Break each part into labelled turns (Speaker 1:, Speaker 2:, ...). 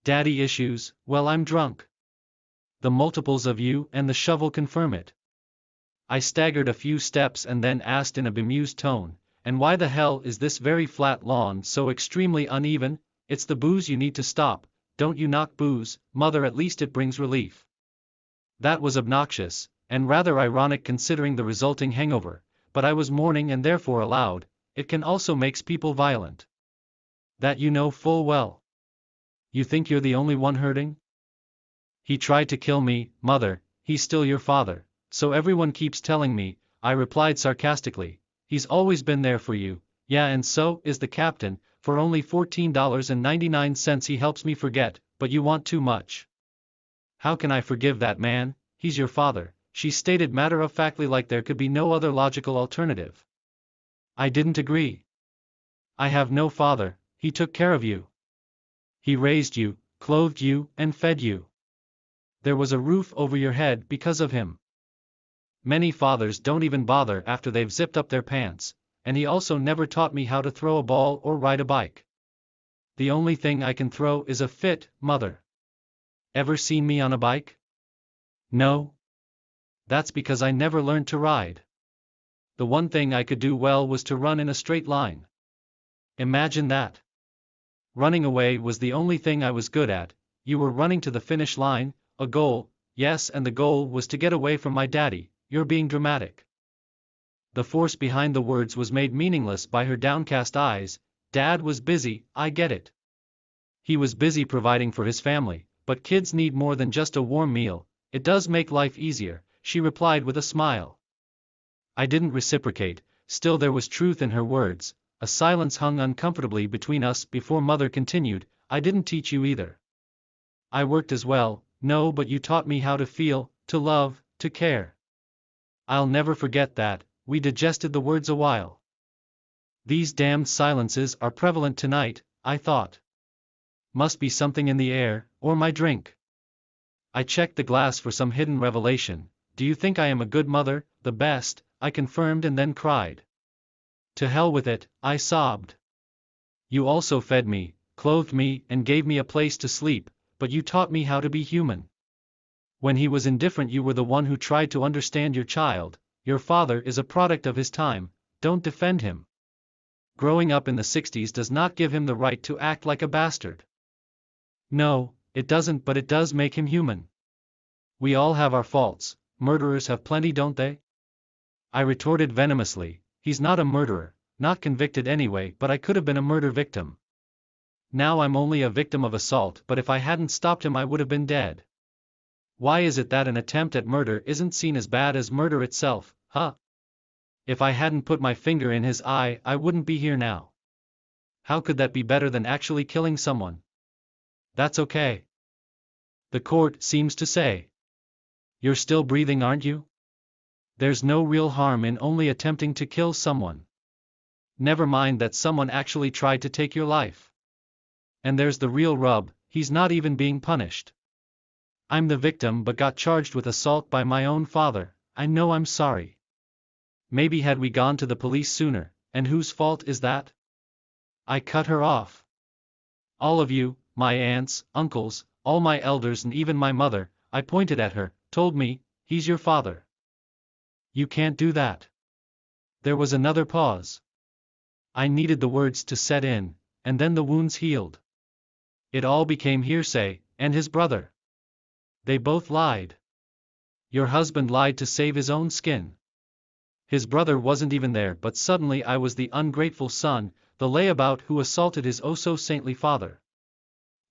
Speaker 1: Daddy issues, well, I'm drunk. The multiples of you and the shovel confirm it. I staggered a few steps and then asked in a bemused tone, and why the hell is this very flat lawn so extremely uneven? It's the booze you need to stop, don't you knock booze, mother, at least it brings relief. That was obnoxious, and rather ironic considering the resulting hangover, but I was mourning and therefore allowed. It can also makes people violent. That you know full well. You think you're the only one hurting? He tried to kill me, mother, he's still your father, so everyone keeps telling me, I replied sarcastically. He's always been there for you, yeah, and so is the captain, for only $14.99 he helps me forget, but you want too much. How can I forgive that man? He's your father, she stated matter-of-factly like there could be no other logical alternative. I didn't agree. I have no father, he took care of you. He raised you, clothed you, and fed you. There was a roof over your head because of him. Many fathers don't even bother after they've zipped up their pants, and he also never taught me how to throw a ball or ride a bike. The only thing I can throw is a fit, mother. Ever seen me on a bike? No. That's because I never learned to ride. The one thing I could do well was to run in a straight line. Imagine that. Running away was the only thing I was good at. You were running to the finish line, a goal, yes, and the goal was to get away from my daddy. You're being dramatic. The force behind the words was made meaningless by her downcast eyes. Dad was busy, I get it. He was busy providing for his family, but kids need more than just a warm meal. It does make life easier, she replied with a smile. I didn't reciprocate, still there was truth in her words. A silence hung uncomfortably between us before mother continued, I didn't teach you either. I worked as well, no, but you taught me how to feel, to love, to care. I'll never forget that. We digested the words a while. These damned silences are prevalent tonight, I thought. Must be something in the air, or my drink. I checked the glass for some hidden revelation. Do you think I am a good mother? The best, I confirmed and then cried. To hell with it, I sobbed. You also fed me, clothed me, and gave me a place to sleep, but you taught me how to be human. When he was indifferent, you were the one who tried to understand your child. Your father is a product of his time, don't defend him. Growing up in the 60s does not give him the right to act like a bastard. No, it doesn't, but it does make him human. We all have our faults, murderers have plenty, don't they? I retorted venomously, he's not a murderer, not convicted anyway, but I could have been a murder victim. Now I'm only a victim of assault, but if I hadn't stopped him I would have been dead. Why is it that an attempt at murder isn't seen as bad as murder itself, huh? If I hadn't put my finger in his eye, I wouldn't be here now. How could that be better than actually killing someone? That's okay. The court seems to say. You're still breathing, aren't you? There's no real harm in only attempting to kill someone. Never mind that someone actually tried to take your life. And there's the real rub, he's not even being punished. I'm the victim but got charged with assault by my own father. I know, I'm sorry. Maybe had we gone to the police sooner, and whose fault is that? I cut her off. All of you, my aunts, uncles, all my elders and even my mother, I pointed at her, told me, he's your father. You can't do that. There was another pause. I needed the words to set in, and then the wounds healed. It all became hearsay, and his brother. They both lied. Your husband lied to save his own skin. His brother wasn't even there, but suddenly I was the ungrateful son, the layabout who assaulted his oh-so-saintly father.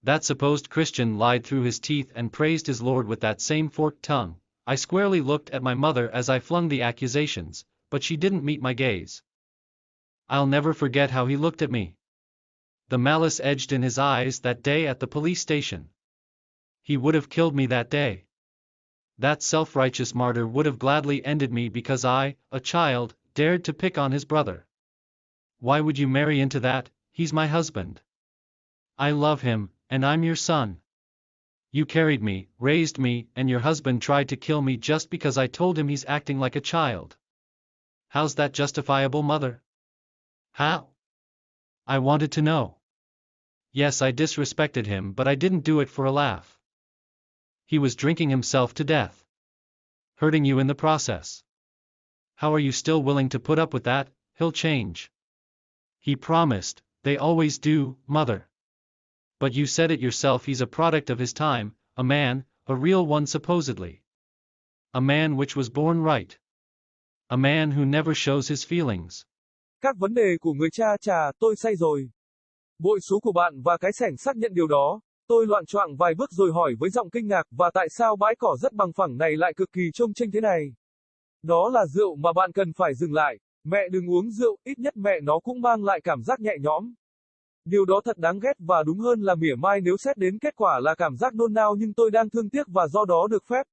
Speaker 1: That supposed Christian lied through his teeth and praised his Lord with that same forked tongue. I squarely looked at my mother as I flung the accusations, but she didn't meet my gaze. I'll never forget how he looked at me. The malice edged in his eyes that day at the police station. He would have killed me that day. That self-righteous martyr would have gladly ended me because I, a child, dared to pick on his brother. Why would you marry into that? He's my husband. I love him, and I'm your son. You carried me, raised me, and your husband tried to kill me just because I told him he's acting like a child. How's that justifiable, mother? How? I wanted to know. Yes, I disrespected him, but I didn't do it for a laugh. He was drinking himself to death. Hurting you in the process. How are you still willing to put up with that? He'll change. He promised, they always do, mother. But you said it yourself, he's a product of his time, a man, a real one supposedly. A man which was born right. A man who never shows his feelings.
Speaker 2: Các vấn đề của người cha, tôi say rồi. Bội số của bạn và cái sẻng xác nhận điều đó. Tôi loạng choạng vài bước rồi hỏi với giọng kinh ngạc, và tại sao bãi cỏ rất bằng phẳng này lại cực kỳ trông chênh thế này? Đó là rượu mà bạn cần phải dừng lại. Mẹ đừng uống rượu, ít nhất mẹ nó cũng mang lại cảm giác nhẹ nhõm. Điều đó thật đáng ghét và đúng hơn là mỉa mai nếu xét đến kết quả là cảm giác nôn nao, nhưng tôi đang thương tiếc và do đó được phép.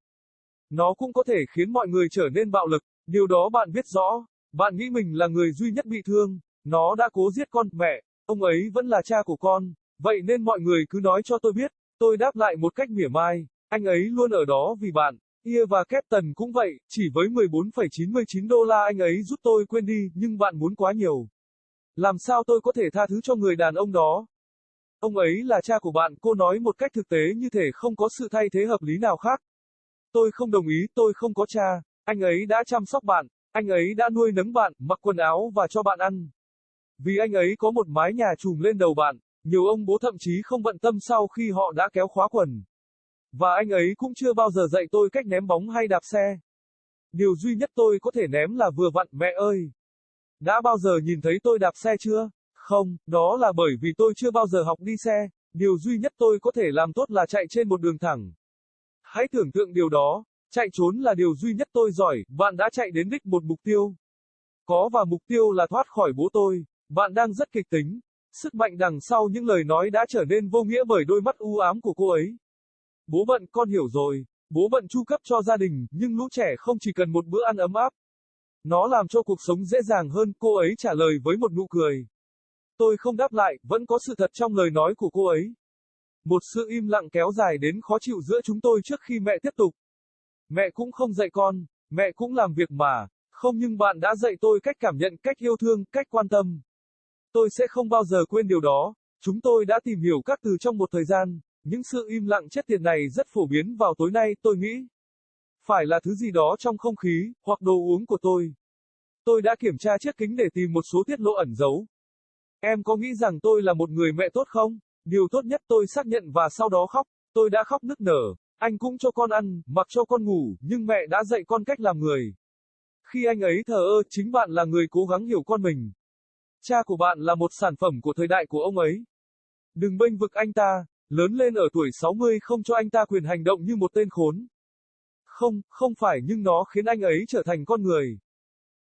Speaker 2: Nó cũng có thể khiến mọi người trở nên bạo lực, điều đó bạn biết rõ. Bạn nghĩ mình là người duy nhất bị thương. Nó đã cố giết con, mẹ. Ông ấy vẫn là cha của con. Vậy nên mọi người cứ nói cho tôi biết. Tôi đáp lại một cách mỉa mai. Anh ấy luôn ở đó vì bạn. Ia và Captain cũng vậy, chỉ với 14,99 đô la anh ấy giúp tôi quên đi, nhưng bạn muốn quá nhiều. Làm sao tôi có thể tha thứ cho người đàn ông đó? Ông ấy là cha của bạn, cô nói một cách thực tế như thể không có sự thay thế hợp lý nào khác. Tôi không đồng ý, tôi không có cha. Anh ấy đã chăm sóc bạn, anh ấy đã nuôi nấng bạn, mặc quần áo và cho bạn ăn. Vì anh ấy có một mái nhà trùm lên đầu bạn, nhiều ông bố thậm chí không bận tâm sau khi họ đã kéo khóa quần. Và anh ấy cũng chưa bao giờ dạy tôi cách ném bóng hay đạp xe. Điều duy nhất tôi có thể ném là vừa vặn, mẹ ơi. Đã bao giờ nhìn thấy tôi đạp xe chưa? Không, đó là bởi vì tôi chưa bao giờ học đi xe. Điều duy nhất tôi có thể làm tốt là chạy trên một đường thẳng. Hãy tưởng tượng điều đó. Chạy trốn là điều duy nhất tôi giỏi. Bạn đã chạy đến đích một mục tiêu. Có, và mục tiêu là thoát khỏi bố tôi. Bạn đang rất kịch tính. Sức mạnh đằng sau những lời nói đã trở nên vô nghĩa bởi đôi mắt u ám của cô ấy. Bố bận, con hiểu rồi. Bố bận chu cấp cho gia đình, nhưng lũ trẻ không chỉ cần một bữa ăn ấm áp. Nó làm cho cuộc sống dễ dàng hơn, cô ấy trả lời với một nụ cười. Tôi không đáp lại, vẫn có sự thật trong lời nói của cô ấy. Một sự im lặng kéo dài đến khó chịu giữa chúng tôi trước khi mẹ tiếp tục. Mẹ cũng không dạy con, mẹ cũng làm việc mà. Không, nhưng bạn đã dạy tôi cách cảm nhận, cách yêu thương, cách quan tâm. Tôi sẽ không bao giờ quên điều đó. Chúng tôi đã tìm hiểu các từ trong một thời gian. Những sự im lặng chết tiệt này rất phổ biến vào tối nay, tôi nghĩ. Phải là thứ gì đó trong không khí, hoặc đồ uống của tôi. Tôi đã kiểm tra chiếc kính để tìm một số tiết lộ ẩn giấu. Em có nghĩ rằng tôi là một người mẹ tốt không? Điều tốt nhất, tôi xác nhận và sau đó khóc. Tôi đã khóc nức nở. Anh cũng cho con ăn, mặc cho con ngủ, nhưng mẹ đã dạy con cách làm người. Khi anh ấy thờ ơ, chính bạn là người cố gắng hiểu con mình. Cha của bạn là một sản phẩm của thời đại của ông ấy. Đừng bênh vực anh ta. Lớn lên ở tuổi 60 không cho anh ta quyền hành động như một tên khốn. Không phải, nhưng nó khiến anh ấy trở thành con người.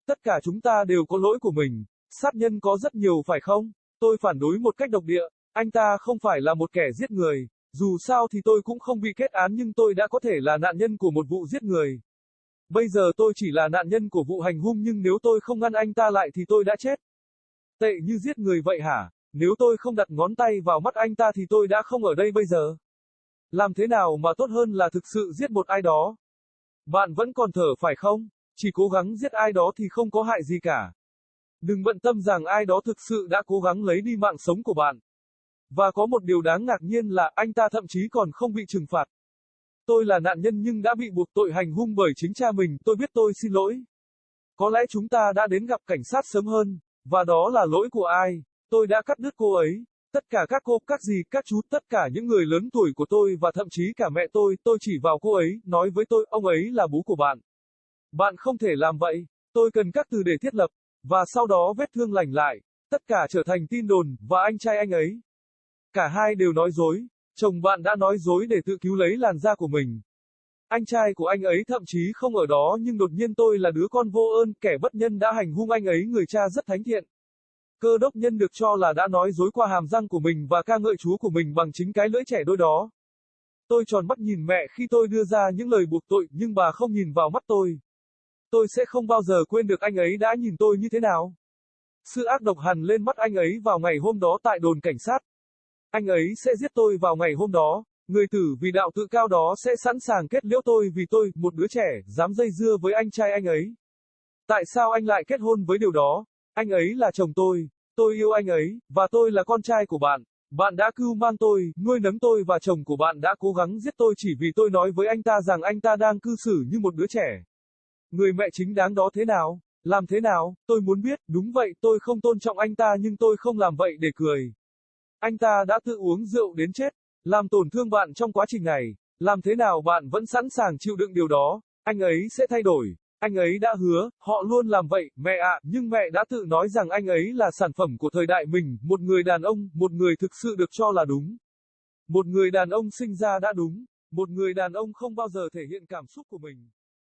Speaker 2: Tất cả chúng ta đều có lỗi của mình. Sát nhân có rất nhiều phải không? Tôi phản đối một cách độc địa. Anh ta không phải là một kẻ giết người. Dù sao thì tôi cũng không bị kết án, nhưng tôi đã có thể là nạn nhân của một vụ giết người. Bây giờ tôi chỉ là nạn nhân của vụ hành hung, nhưng nếu tôi không ngăn anh ta lại thì tôi đã chết. Tệ như giết người vậy hả? Nếu tôi không đặt ngón tay vào mắt anh ta thì tôi đã không ở đây bây giờ. Làm thế nào mà tốt hơn là thực sự giết một ai đó? Bạn vẫn còn thở phải không? Chỉ cố gắng giết ai đó thì không có hại gì cả. Đừng bận tâm rằng ai đó thực sự đã cố gắng lấy đi mạng sống của bạn. Và có một điều đáng ngạc nhiên là anh ta thậm chí còn không bị trừng phạt. Tôi là nạn nhân nhưng đã bị buộc tội hành hung bởi chính cha mình, tôi biết, tôi xin lỗi. Có lẽ chúng ta đã đến gặp cảnh sát sớm hơn, và đó là lỗi của ai? Tôi đã cắt đứt cô ấy. Tất cả các cô, các dì, các chú, tất cả những người lớn tuổi của tôi và thậm chí cả mẹ tôi chỉ vào cô ấy, nói với tôi, ông ấy là bố của bạn. Bạn không thể làm vậy. Tôi cần các từ để thiết lập, và sau đó vết thương lành lại. Tất cả trở thành tin đồn, và anh trai anh ấy. Cả hai đều nói dối. Chồng bạn đã nói dối để tự cứu lấy làn da của mình. Anh trai của anh ấy thậm chí không ở đó, nhưng đột nhiên tôi là đứa con vô ơn, kẻ bất nhân đã hành hung anh ấy, người cha rất thánh thiện. Cơ đốc nhân được cho là đã nói dối qua hàm răng của mình và ca ngợi Chúa của mình bằng chính cái lưỡi trẻ đôi đó. Tôi tròn mắt nhìn mẹ khi tôi đưa ra những lời buộc tội, nhưng bà không nhìn vào mắt tôi. Tôi sẽ không bao giờ quên được anh ấy đã nhìn tôi như thế nào. Sự ác độc hằn lên mắt anh ấy vào ngày hôm đó tại đồn cảnh sát. Anh ấy sẽ giết tôi vào ngày hôm đó. Người tử vì đạo tự cao đó sẽ sẵn sàng kết liễu tôi vì tôi, một đứa trẻ, dám dây dưa với anh trai anh ấy. Tại sao anh lại kết hôn với điều đó? Anh ấy là chồng tôi yêu anh ấy, và tôi là con trai của bạn. Bạn đã cưu mang tôi, nuôi nấng tôi và chồng của bạn đã cố gắng giết tôi chỉ vì tôi nói với anh ta rằng anh ta đang cư xử như một đứa trẻ. Người mẹ chính đáng đó thế nào? Làm thế nào? Tôi muốn biết, đúng vậy, tôi không tôn trọng anh ta nhưng tôi không làm vậy để cười. Anh ta đã tự uống rượu đến chết, làm tổn thương bạn trong quá trình này. Làm thế nào bạn vẫn sẵn sàng chịu đựng điều đó? Anh ấy sẽ thay đổi. Anh ấy đã hứa, họ luôn làm vậy, mẹ ạ, nhưng mẹ đã tự nói rằng anh ấy là sản phẩm của thời đại mình, một người đàn ông, một người thực sự được cho là đúng. Một người đàn ông sinh ra đã đúng. Một người đàn ông không bao giờ thể hiện cảm xúc của mình.